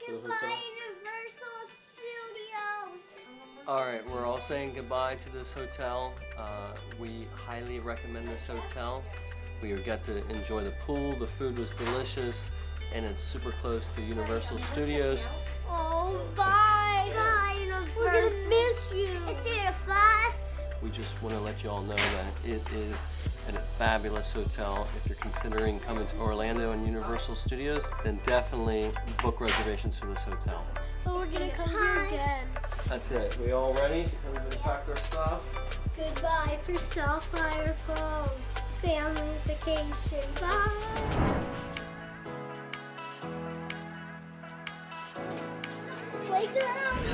to the hotel? Universal Studios. Alright, we're all saying goodbye to this hotel. We highly recommend this hotel. We got to enjoy the pool, the food was delicious, and it's super close to Universal Studios. Oh, bye. Bye, Universal. We're going to miss you. See you, Flash. We just want to let you all know that it is a fabulous hotel. If you're considering coming to Orlando and Universal Studios, then definitely book reservations for this hotel. Oh, we're going to come here again. That's it. We all ready? Everybody packed our stuff? Goodbye for Sapphire Falls family vacation. Bye. Playground.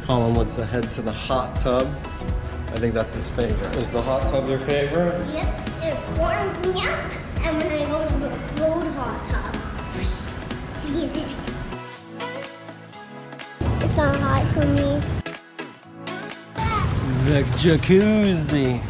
Colin wants to head to the hot tub. I think that's his favorite. Is the hot tub your favorite? Yep, it warms me up, and when I go to the cold hot tub, it's not hot for me. The jacuzzi.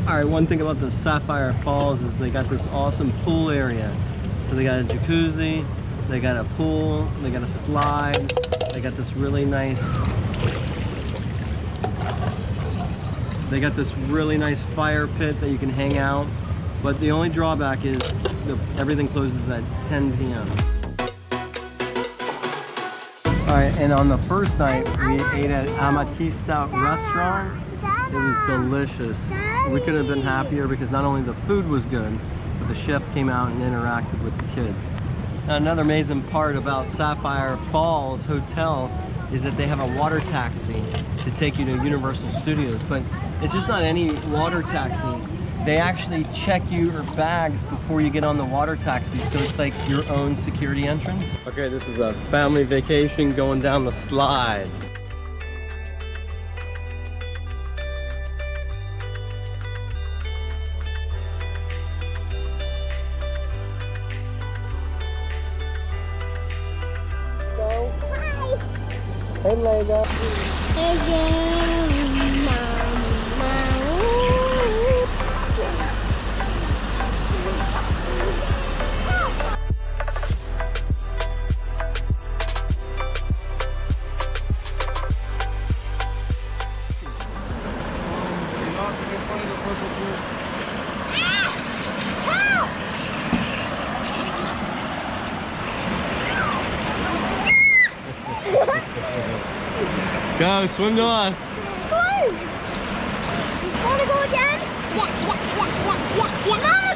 Alright, one thing about the Sapphire Falls is they got this awesome pool area. So they got a jacuzzi, they got a pool, they got a slide, they got this really nice fire pit that you can hang out. But the only drawback is everything closes at 10 p.m. Alright, and on the first night we ate at Amatista restaurant. It was delicious. We could have been happier because not only the food was good, but the chef came out and interacted with the kids. Now, another amazing part about Sapphire Falls Hotel is that they have a water taxi to take you to Universal Studios, but it's just not any water taxi. They actually check your bags before you get on the water taxi, so it's like your own security entrance. Okay, this is a family vacation going down the slide. Hey, Lega. Go, swim to us. Swim! Want to go again? Yeah. Mama, go again.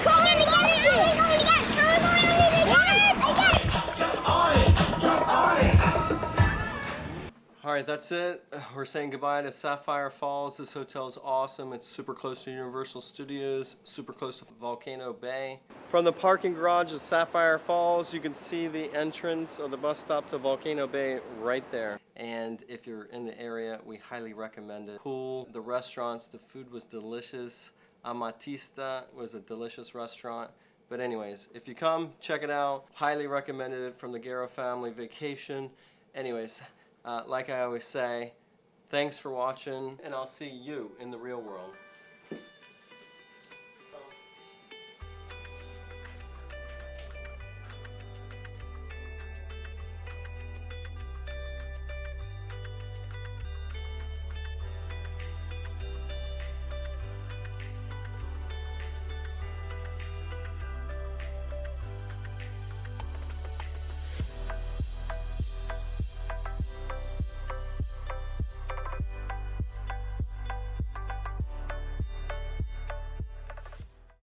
Alright, that's it. We're saying goodbye to Sapphire Falls. This hotel is awesome. It's super close to Universal Studios, super close to Volcano Bay. From the parking garage of Sapphire Falls, you can see the entrance of the bus stop to Volcano Bay right there. And if you're in the area, we highly recommend it. Pool, the restaurants, the food was delicious. Amatista was a delicious restaurant. But anyways, if you come, check it out. Highly recommended it from the Guerra family vacation. Anyways, like I always say, thanks for watching, and I'll see you in the real world.